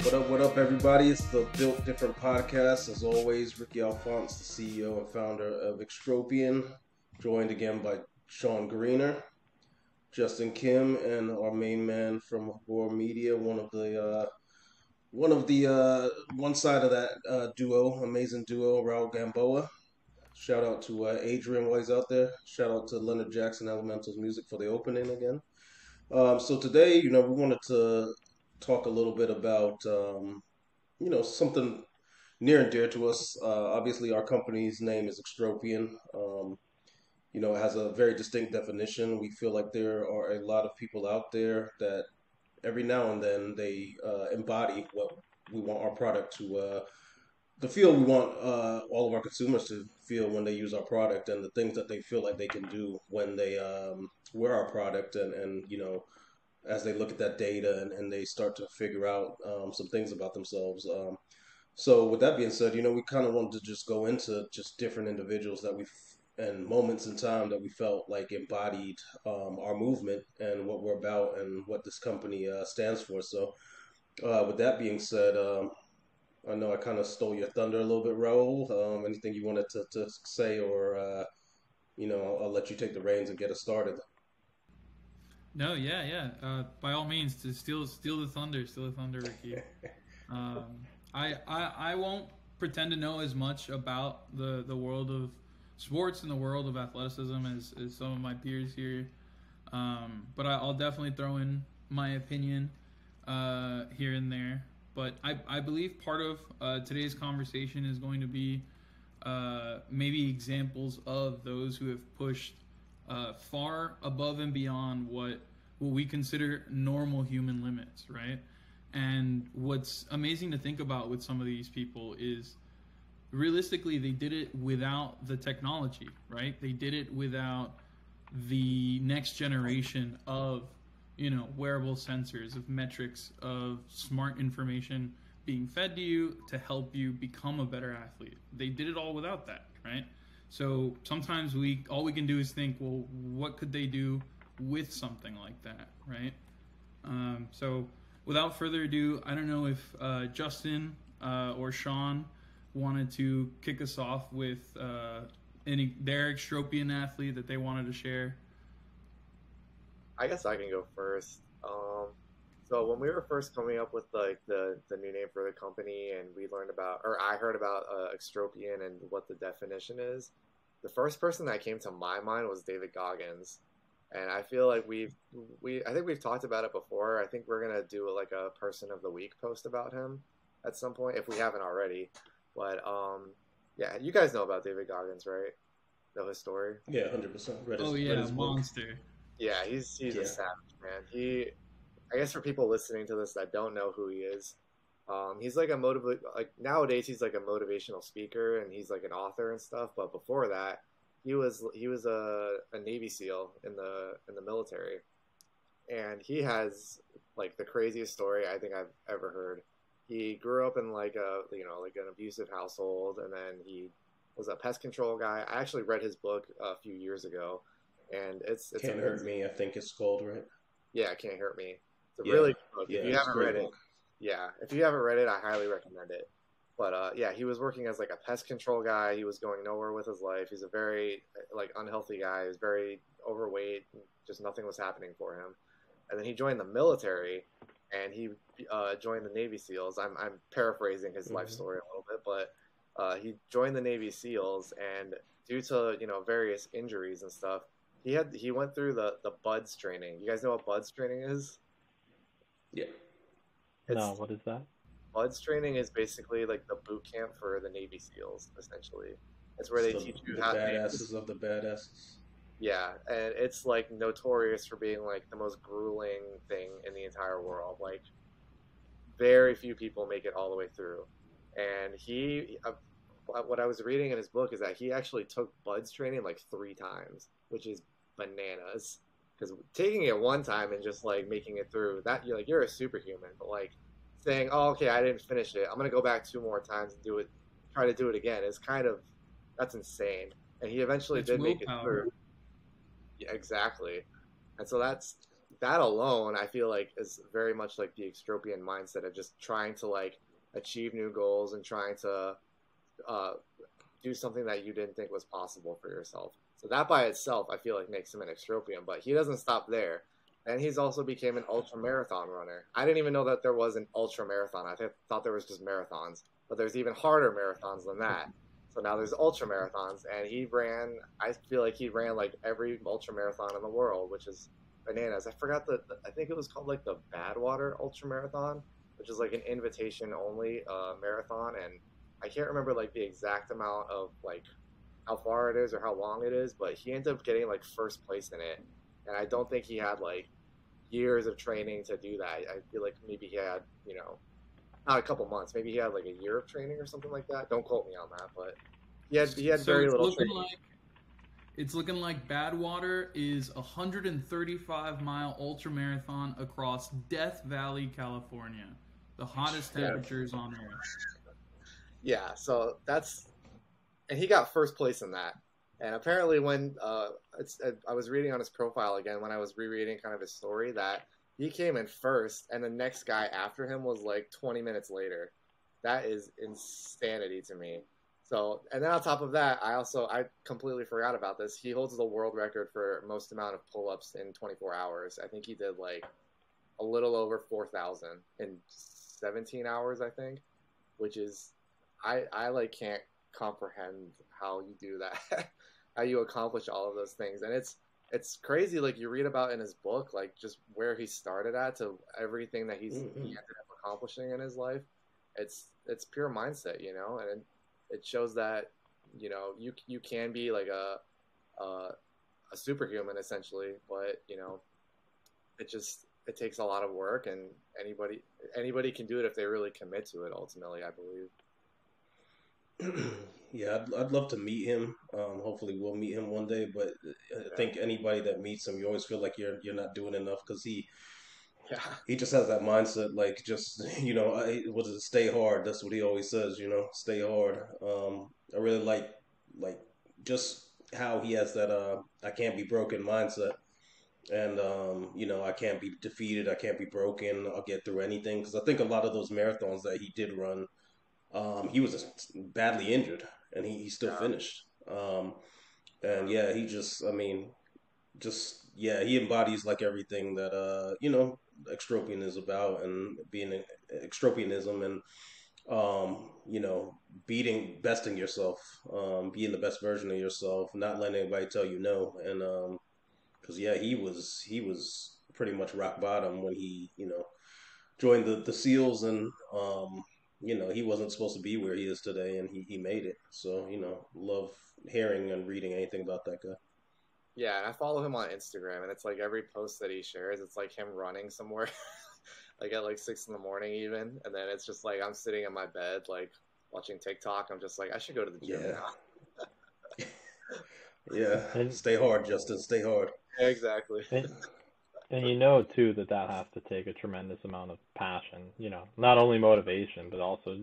What up, everybody? It's the Built Different podcast. As always, Ricky Alphonse, the CEO and founder of Extropian, joined again by Sean Greener, Justin Kim, and our main man from War Media, one side of that amazing duo, Raul Gamboa. Shout out to Adrian while he's out there. Shout out to Leonard Jackson Elementals Music for the opening again. So today, we wanted to talk a little bit about something near and dear to us. Obviously, our company's name is Extropian. It has a very distinct definition. We feel like there are a lot of people out there that every now and then they embody what we want our product to feel. We want all of our consumers to feel when they use our product, and the things that they feel like they can do when they wear our product, and as they look at that data and they start to figure out some things about themselves. So with that being said, we kind of wanted to just go into just different individuals and moments in time that we felt like embodied our movement and what we're about and what this company stands for. So with that being said, I know I kind of stole your thunder a little bit, Raul. Anything you wanted to say, or I'll let you take the reins and get us started. No, yeah, yeah. By all means, to steal the thunder, Ricky. Um, I won't pretend to know as much about the world of sports and the world of athleticism as some of my peers here. But I'll definitely throw in my opinion here and there. But I believe part of today's conversation is going to be maybe examples of those who have pushed far above and beyond what we consider normal human limits, right? And what's amazing to think about with some of these people is realistically they did it without the technology, right? They did it without the next generation of wearable sensors, of metrics, of smart information being fed to you to help you become a better athlete. They did it all without that, right? So sometimes all we can do is think, well, what could they do with something like that, right? So without further ado, I don't know if Justin or Sean wanted to kick us off with their Extropian athlete that they wanted to share. I guess I can go first. So when we were first coming up with like the new name for the company, and we learned about, or I heard about Extropian and what the definition is, the first person that came to my mind was David Goggins, and I feel like I think we've talked about it before. I think we're gonna do like a Person of the Week post about him at some point if we haven't already. But yeah, you guys know about David Goggins, right? Know his story? Yeah, 100%. Read his book. Monster. Yeah, he's a savage, man. I guess for people listening to this that don't know who he is, he's like nowadays he's like a motivational speaker and he's like an author and stuff. But before that, he was a Navy SEAL in the military, and he has like the craziest story I think I've ever heard. He grew up in like an abusive household, and then he was a pest control guy. I actually read his book a few years ago, and it's Can't Hurt Me, I think it's called, right? Yeah, Can't Hurt Me. It's a really good book. Yeah, if you haven't read it, I highly recommend it. But yeah, he was working as like a pest control guy. He was going nowhere with his life. He's a very like unhealthy guy. He was very overweight. Just nothing was happening for him. And then he joined the military, and he joined the Navy SEALs. I'm paraphrasing his life story a little bit, but he joined the Navy SEALs, and due to various injuries and stuff, he went through the BUDS training. You guys know what BUDS training is? Yeah. No, what is that? BUDS training is basically like the boot camp for the Navy SEALs, essentially. It's where they teach you how to badasses of the badasses. Yeah, and it's like notorious for being like the most grueling thing in the entire world. Like, very few people make it all the way through. And what I was reading in his book is that he actually took BUDS training like 3 times, which is bananas. Because taking it one time and just like making it through, that you're a superhuman. But like saying, oh, okay, I didn't finish it, I'm gonna go back 2 more times and try to do it again, is that's insane. And he eventually did make it through. Yeah, exactly. And so that's that alone, I feel like is very much like the Extropian mindset of just trying to like achieve new goals and trying to uh, do something that you didn't think was possible for yourself. So that by itself, I feel like makes him an Extropian. But he doesn't stop there, and he's also became an ultra marathon runner. I didn't even know that there was an ultra marathon. I thought there was just marathons, but there's even harder marathons than that. So now there's ultra marathons, and he ran. I feel like he ran like every ultra marathon in the world, which is bananas. I forgot I think it was called like the Badwater Ultra Marathon, which is like an invitation only marathon, and I can't remember like the exact amount of like how far it is or how long it is, but he ended up getting like first place in it, and I don't think he had like years of training to do that. I feel like maybe he had, you know, not a couple months, maybe he had like a year of training or something like that. Don't quote me on that, but he had So very it's little looking training. like Badwater is a 135-mile ultra marathon across Death Valley, California, the hottest temperatures on Earth. Yeah, so that's, and he got first place in that. And apparently, when I was reading on his profile again when I was rereading kind of his story, that he came in first, and the next guy after him was like 20 minutes later. That is insanity to me. So, and then on top of that, I completely forgot about this. He holds the world record for most amount of pull-ups in 24 hours. I think he did like a little over 4,000 in 17 hours, I think, which is I like can't comprehend how you do that, how you accomplish all of those things. And it's crazy, like you read about in his book, like just where he started at to everything that he ended up accomplishing in his life. It's pure mindset, you know, and it shows that, you know, you can be like a superhuman essentially, but you know, it takes a lot of work, and anybody can do it if they really commit to it. Ultimately, I believe. Yeah, I'd love to meet him. Hopefully, we'll meet him one day. But I think anybody that meets him, you always feel like you're not doing enough because Yeah, he just has that mindset, like just what is it? Stay hard. That's what he always says. Stay hard. I really like just how he has that I can't be broken mindset, and I can't be defeated. I can't be broken. I'll get through anything because I think a lot of those marathons that he did run. He was just badly injured, and he still yeah, finished. And yeah, he just, I mean, just yeah, he embodies like everything that extropian is about, and being extropianism, and besting yourself, being the best version of yourself, not letting anybody tell you no, and because yeah, he was pretty much rock bottom when he joined the SEALs, and he wasn't supposed to be where he is today, and he made it. So love hearing and reading anything about that guy. yeah. And I follow him on Instagram, and it's like every post that he shares, it's like him running somewhere, like at like 6 in the morning even, and then it's just like I'm sitting in my bed like watching TikTok. I'm just like I should go to the gym Yeah, now. yeah. And Stay hard, Justin. Stay hard. Exactly. and, and you know too that has to take a tremendous amount of passion. Not only motivation, but also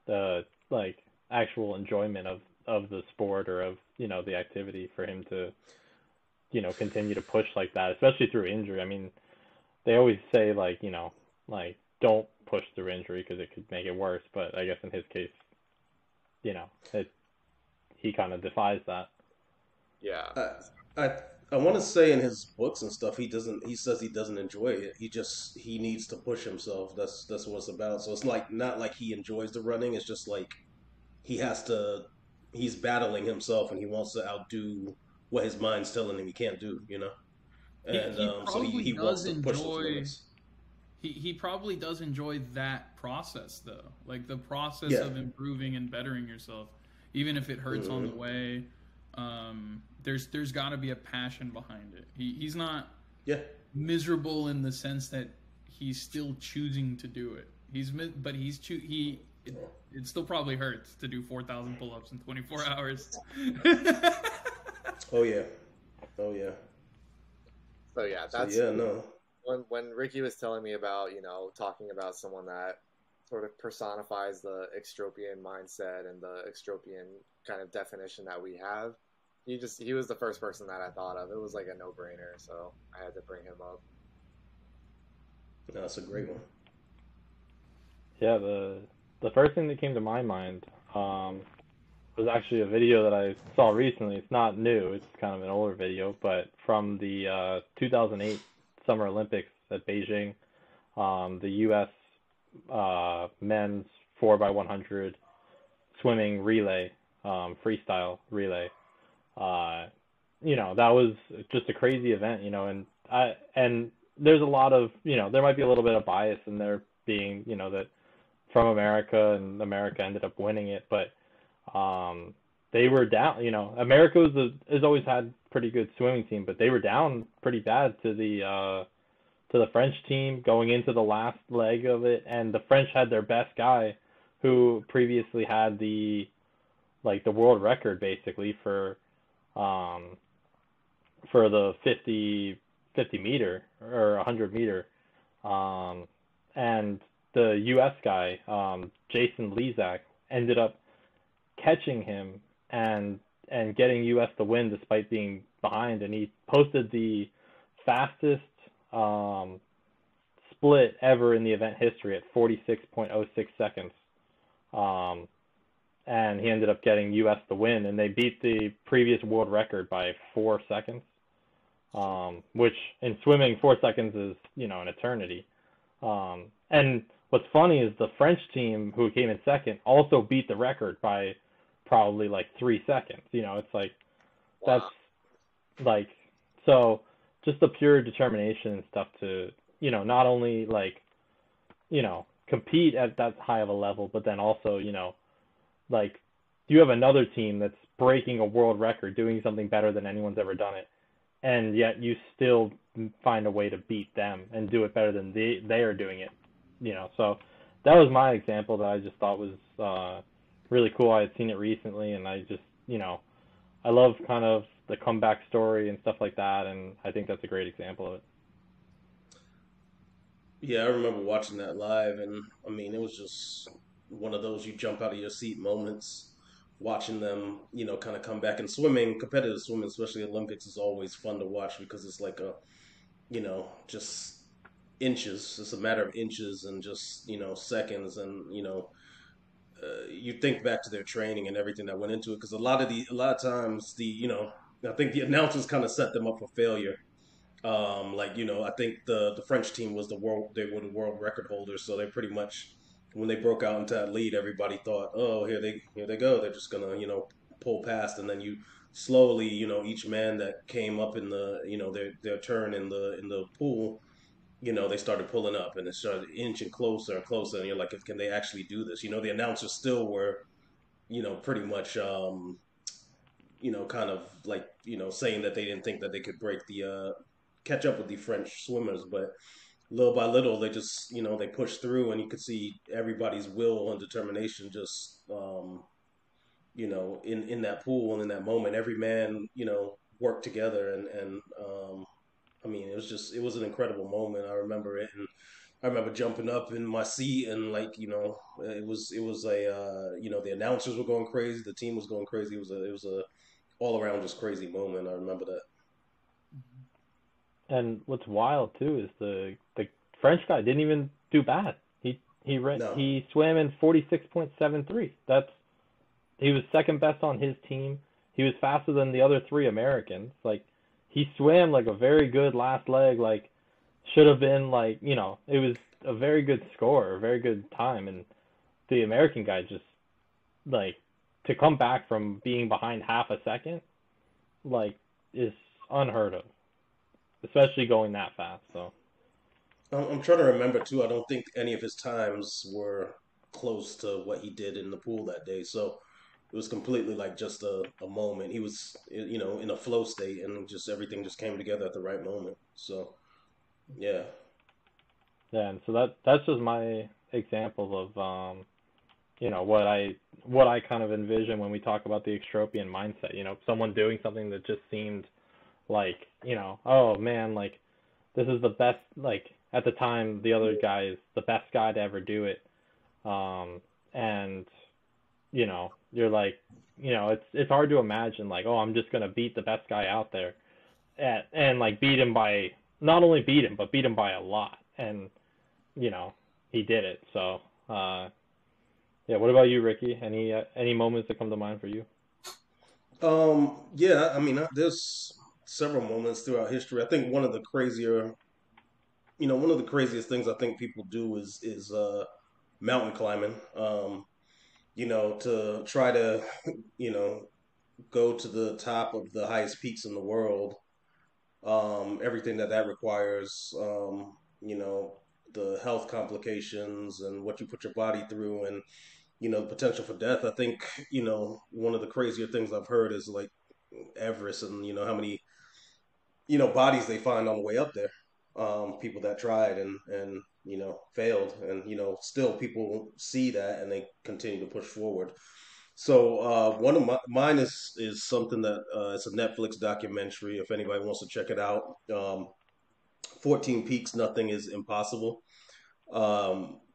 the like actual enjoyment of the sport or of the activity for him to continue to push like that, especially through injury. I mean, they always say like don't push through injury because it could make it worse. But I guess in his case, it he kind of defies that. Yeah. I I I want to say in his books and stuff, he doesn't. He says he doesn't enjoy it. He needs to push himself. That's what it's about. So it's like not like he enjoys the running. It's just like he has to. He's battling himself, and he wants to outdo what his mind's telling him he can't do. And He so he probably he wants does to push those enjoy. limits. He probably does enjoy that process though, like the process Yeah. of improving and bettering yourself, even if it hurts on the Hmm. way. There's got to be a passion behind it. He's not Yeah. miserable in the sense that he's still choosing to do it. But it still probably hurts to do 4,000 pull-ups in 24 hours. Oh yeah. Oh yeah. So yeah, So that's yeah. No. when Ricky was telling me about, talking about someone that sort of personifies the extropian mindset and the extropian kind of definition that we have, he was the first person that I thought of. It was like a no-brainer, so I had to bring him up. That's a great one. Yeah, the first thing that came to my mind was actually a video that I saw recently. It's not new, it's kind of an older video, but from the 2008 Summer Olympics at Beijing, the U.S. Men's 4x100 swimming relay, freestyle relay. Uh, that was just a crazy event, and there's a lot of, there might be a little bit of bias in there being, that from America, and America ended up winning it, but they were down. America has always had pretty good swimming team, but they were down pretty bad to the French team going into the last leg of it, and the French had their best guy, who previously had the world record basically for the 50 meter or 100 meter, and the U.S. guy, Jason Lezak, ended up catching him and getting U.S. the win despite being behind, and he posted the fastest split ever in the event history at 46.06 seconds. And he ended up getting U.S. the win, and they beat the previous world record by 4 seconds, which in swimming 4 seconds is, an eternity. And what's funny is the French team, who came in second, also beat the record by probably 3 seconds. It's like, that's so just the pure determination and stuff to, not only compete at that high of a level, but then also, you have another team that's breaking a world record, doing something better than anyone's ever done it, and yet you still find a way to beat them and do it better than they are doing it. So that was my example that I just thought was really cool. I had seen it recently, and I just, I love kind of the comeback story and stuff like that, and I think that's a great example of it. Yeah, I remember watching that live, and I mean, it was just one of those you jump out of your seat moments, watching them, kind of come back. And swimming, competitive swimming, especially Olympics, is always fun to watch because it's like just inches. It's a matter of inches and just, seconds. And, you think back to their training and everything that went into it, because a lot of times I think the announcers kind of set them up for failure. I think the French team was they were the world record holders, so they pretty much, when they broke out into that lead, everybody thought, oh, here they go, they're just gonna pull past, and then you slowly, each man that came up in the their turn in the pool, they started pulling up, and it started inching closer and closer, and you're like, can they actually do this? The announcers still were, pretty much kind of saying that they didn't think that they could catch up with the French swimmers, but little by little they just they pushed through, and you could see everybody's will and determination just in that pool, and in that moment every man worked together, and I mean, it was an incredible moment. I remember it, and I remember jumping up in my seat, and it was a the announcers were going crazy, the team was going crazy. It was a all around just crazy moment. I remember that. And what's wild too is the French guy didn't even do bad. No. He swam in 46.73. He was second best on his team. He was faster than the other 3 Americans. He swam a very good last leg. Should have been it was a very good score, a very good time. And the American guy just to come back from being behind half a second, is unheard of, especially going that fast. So I'm trying to remember too. I don't think any of his times were close to what he did in the pool that day. So it was completely just a moment. He was, in a flow state, and just everything just came together at the right moment. So, yeah. Yeah, and so that's just my example of what I kind of envision when we talk about the Extropian mindset. Someone doing something that just seemed oh man, this is the best. At the time, the other guy is the best guy to ever do it, and you're it's hard to imagine oh, I'm just gonna beat the best guy out there, and beat him by, not only beat him, but beat him by a lot. And he did it. So yeah. What about you, Ricky? Any moments that come to mind for you? Yeah, I mean, there's several moments throughout history. I think one of the craziest things I think people do is mountain climbing. To try to, you know, go to the top of the highest peaks in the world. Everything that requires. The health complications and what you put your body through, and the potential for death. I think one of the crazier things I've heard is like Everest, and how many bodies they find on the way up there. People that tried and failed, and still people see that and they continue to push forward. So one of mine is something that it's a Netflix documentary. If anybody wants to check it out, 14 Peaks, Nothing is Impossible.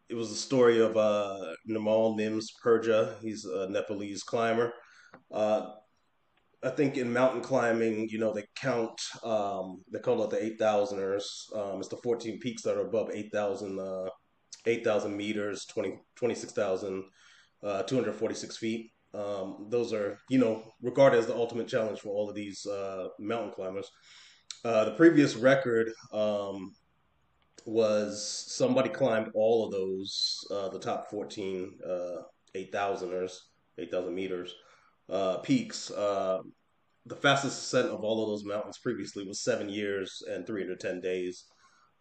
It was the story of Namal Nims Purja. He's a Nepalese climber. Uh, I think in mountain climbing, they count, they call it the 8,000ers. It's the 14 peaks that are above 8,000 meters, 26,246 feet. Those are, regarded as the ultimate challenge for all of these mountain climbers. The previous record was somebody climbed all of those, the top 14 8,000ers, 8,000 meters peaks. The fastest ascent of all of those mountains previously was 7 years and 310 days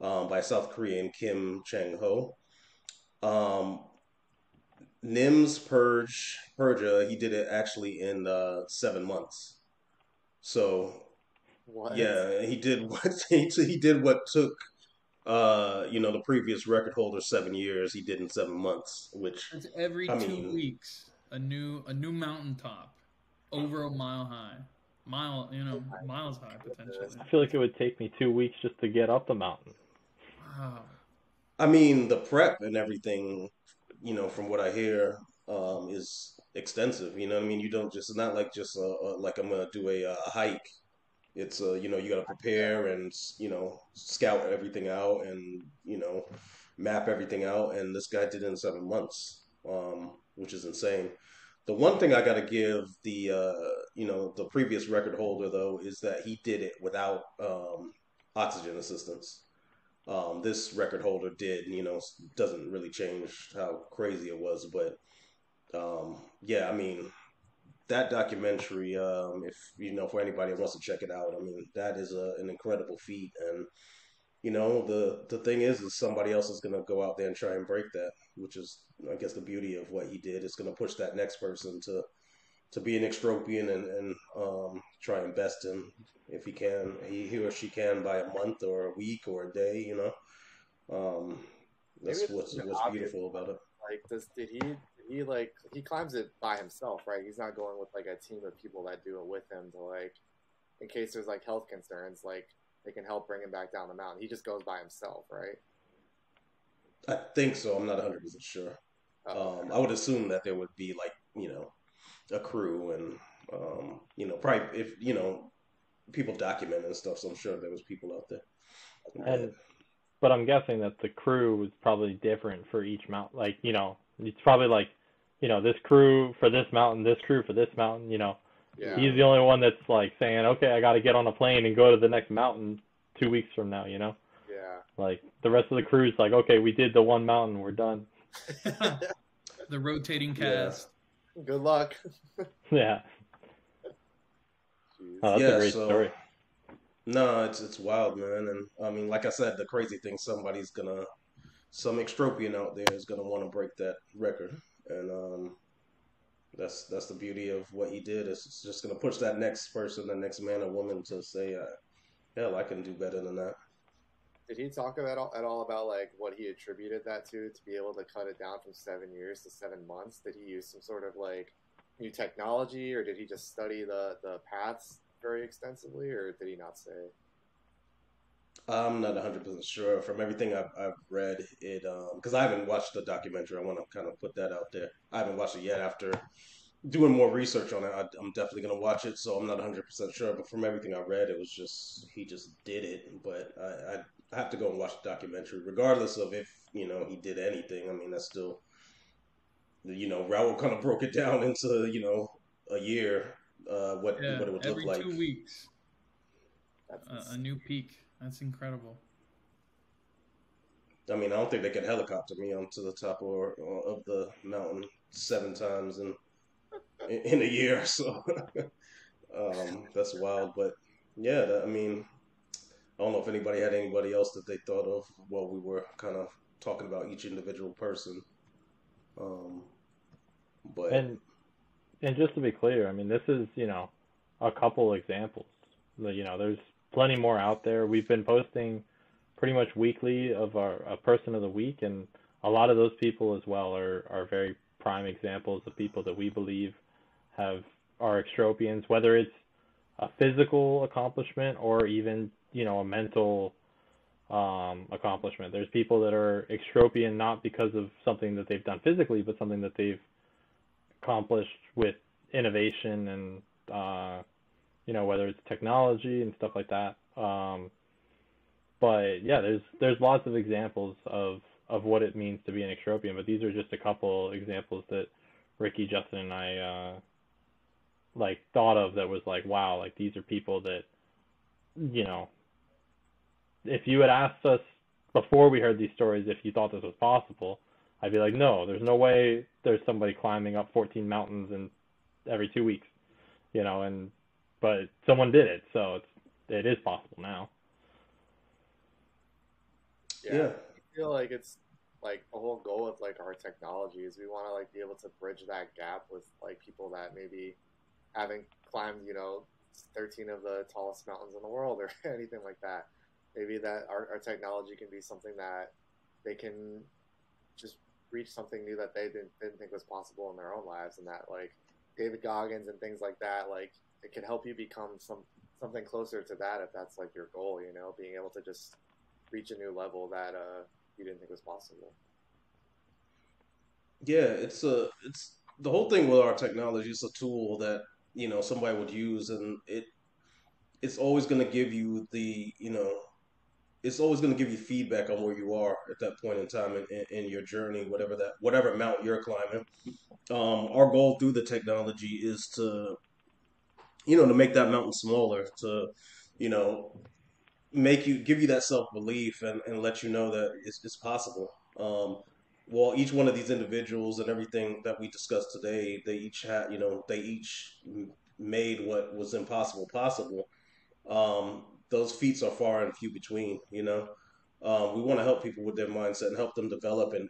by South Korean Kim Chang Ho. Um, Nim's Purja, he did it actually in 7 months. So What? yeah, he did what he did what took the previous record holder 7 years. He did in 7 months, which It's every I 2 mean, weeks a new mountaintop over a mile high, miles high potentially. I feel like it would take me 2 weeks just to get up the mountain. Wow. the prep and everything, from what I hear, is extensive. You know what I mean? You don't just, it's not like just like I'm gonna do a hike. It's you got to prepare and scout everything out and map everything out. And this guy did it in 7 months, which is insane. The one thing I got to give the previous record holder though is that he did it without oxygen assistance. This record holder did, doesn't really change how crazy it was, but yeah, that documentary, if for anybody who wants to check it out, that is an incredible feat, and the thing is somebody else is going to go out there and try and break that, which is, I guess, the beauty of what he did. It's going to push that next person to be an extropian and try and best him if he can, he or she can, by a month or a week or a day. Um, Maybe that's it's what's an what's obvious beautiful about it. like this. Did he like he climbs it by himself, right? He's not going with like a team of people that do it with him to like in case there's like health concerns, like they can help bring him back down the mountain. He just goes by himself, right? I think so. I'm not 100% sure. Oh, I would assume that there would be like a crew and probably if people document and stuff. So I'm sure there was people out there. And But but I'm guessing that the crew was probably different for each mountain. Like, it's probably like, this crew for this mountain, this crew for this mountain. yeah. He's the only one that's like saying, okay, I got to get on a plane and go to the next mountain 2 weeks from now. Yeah. Like the rest of the crew's like, okay, we did the one mountain, we're done. The rotating yeah, cast. Good luck. Yeah. Jeez. Oh, that's a yeah. great So story. no, it's wild, man. And like I said, the crazy thing, some extropian out there is gonna want to break that record, and that's the beauty of what he did. It's just gonna push that next person, the next man or woman, to say, hell, I can do better than that. Did he talk at all about like what he attributed that to be able to cut it down from 7 years to 7 months? Did he use some sort of like new technology, or did he just study the paths very extensively, or did he not say? I'm not 100% sure. From everything I've read, it because I haven't watched the documentary. I want to kind of put that out there. I haven't watched it yet. After doing more research on it, I'm definitely gonna watch it. So I'm not 100% sure. But from everything I read, it was just he just did it. But I have to go and watch the documentary, regardless of if he did anything. I mean, that's still Raul kind of broke it down into a year, what Yeah, it would look every like. 2 weeks, That's a new peak. That's incredible. I mean, I don't think they could helicopter me onto the top of the mountain 7 times in a year. So that's wild. But yeah, I mean, I don't know if anybody had anybody else that they thought of while we were kind of talking about each individual person. Um, but And just to be clear, I mean, this is, a couple examples. There's plenty more out there. We've been posting pretty much weekly of our a person of the week, and a lot of those people as well are very prime examples of people that we believe are extropians, whether it's a physical accomplishment or even, a mental accomplishment. There's people that are extropian not because of something that they've done physically, but something that they've accomplished with innovation and whether it's technology and stuff like that. But yeah, there's lots of examples of what it means to be an extropian, but these are just a couple examples that Ricky, Justin, and I thought of that was like, wow, like these are people that, if you had asked us before we heard these stories if you thought this was possible, I'd be like, no, there's no way there's somebody climbing up 14 mountains in every 2 weeks, but someone did it, so it is possible now. Yeah. I feel like it's like the whole goal of like our technology is we want to like be able to bridge that gap with like people that maybe haven't climbed 13 of the tallest mountains in the world or anything like that. Maybe that our technology can be something that they can just reach something new that they didn't think was possible in their own lives, and that like David Goggins and things like that, like it can help you become something closer to that if that's like your goal, being able to just reach a new level that you didn't think was possible. Yeah, it's the whole thing with our technology. It's a tool that somebody would use, and it's always going to give you it's always going to give you feedback on where you are at that point in time in your journey, whatever mountain you're climbing. Our goal through the technology is to to make that mountain smaller, to you know give you that self belief and let you know that it's possible. Well, each one of these individuals and everything that we discussed today, they each had, they each made what was impossible possible. Those feats are far and few between. We want to help people with their mindset and help them develop and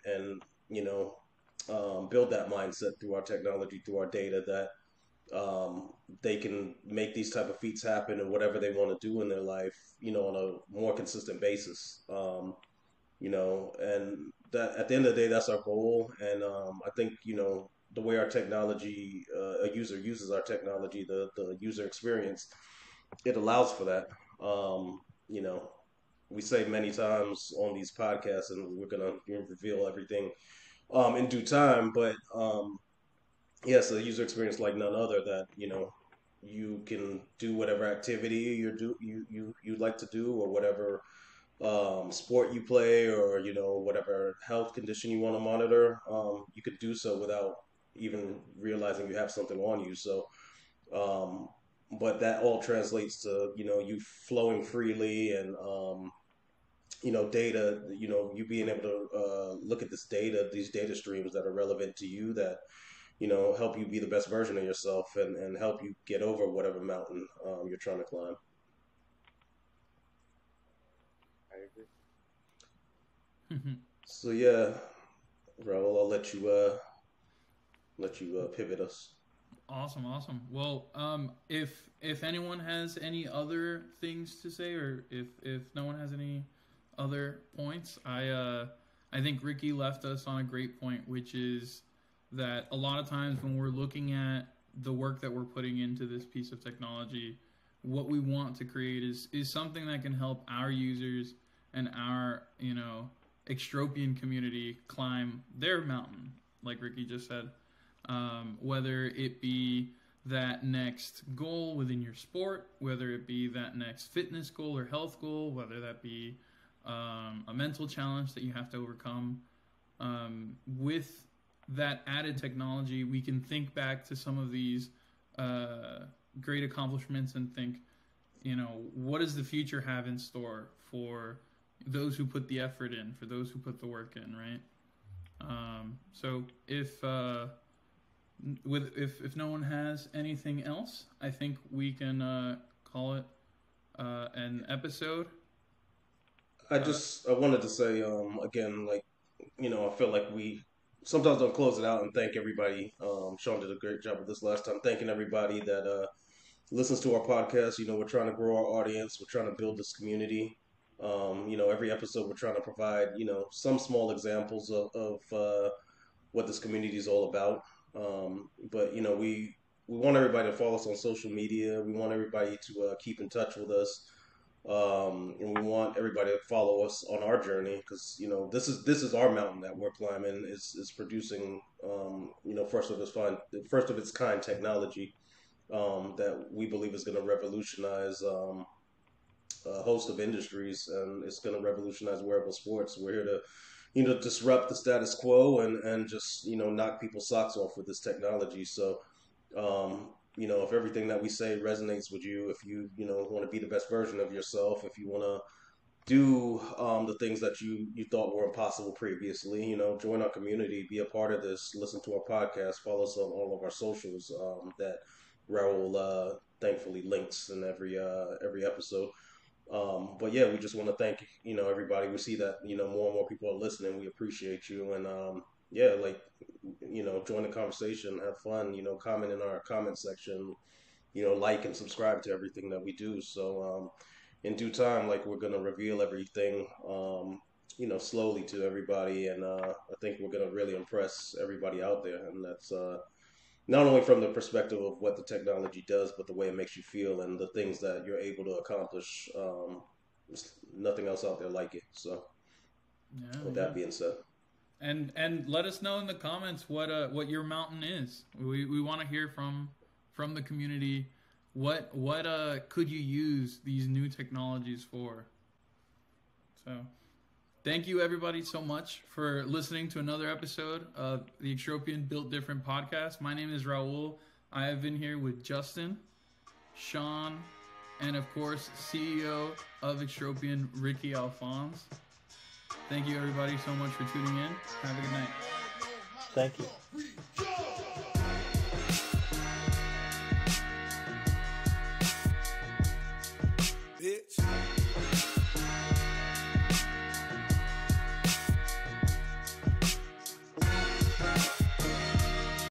build that mindset through our technology, through our data, that they can make these type of feats happen and whatever they want to do in their life, on a more consistent basis. And that at the end of the day, that's our goal. And I think, the way our technology, a user uses our technology, the user experience, it allows for that. You know, we say many times on these podcasts, and we're gonna reveal everything in due time. But yes, a user experience like none other, that you can do whatever activity you'd like to do, or whatever sport you play, or whatever health condition you want to monitor. You could do so without even realizing you have something on you. So um, but that all translates to you flowing freely, and data, you being able to look at these data streams that are relevant to you, that help you be the best version of yourself, and help you get over whatever mountain you're trying to climb. I agree. So yeah, Raul, I'll let you pivot us. Awesome, awesome. Well, if anyone has any other things to say, or if no one has any other points, I think Ricky left us on a great point, which is that a lot of times when we're looking at the work that we're putting into this piece of technology, what we want to create is something that can help our users and our extropian community climb their mountain, like Ricky just said. Whether it be that next goal within your sport, whether it be that next fitness goal or health goal, whether that be a mental challenge that you have to overcome. With that added technology, we can think back to some of these great accomplishments and think, what does the future have in store for those who put the effort in, for those who put the work in, right? So if no one has anything else, I think we can call it an episode. I wanted to say again, like, I feel like we sometimes don't close it out and thank everybody. Sean did a great job with this last time, thanking everybody that listens to our podcast. We're trying to grow our audience. We're trying to build this community. Every episode we're trying to provide, some small examples of what this community is all about. But we want everybody to follow us on social media. We want everybody to keep in touch with us. And we want everybody to follow us on our journey because this is our mountain that we're climbing. Is producing first of its kind technology that we believe is going to revolutionize a host of industries, and it's going to revolutionize wearable sports. We're here to disrupt the status quo and just knock people's socks off with this technology. So if everything that we say resonates with you, if you want to be the best version of yourself, if you want to do the things that you thought were impossible previously, join our community, be a part of this, listen to our podcast, follow us on all of our socials that Raul thankfully links in every episode. But yeah, we just want to thank everybody. We see that more and more people are listening. We appreciate you, and join the conversation, have fun, comment in our comment section, like and subscribe to everything that we do. So in due time, like, we're gonna reveal everything slowly to everybody, and I think we're gonna really impress everybody out there, and that's not only from the perspective of what the technology does, but the way it makes you feel and the things that you're able to accomplish. There's nothing else out there like it. So with that being said. And let us know in the comments what your mountain is. We want to hear from the community. What could you use these new technologies for? So thank you everybody so much for listening to another episode of the Extropian Built Different podcast. My name is Raul. I have been here with Justin, Sean, and of course CEO of Extropian, Ricky Alphonse. Thank you everybody so much for tuning in. Have a good night. Thank you.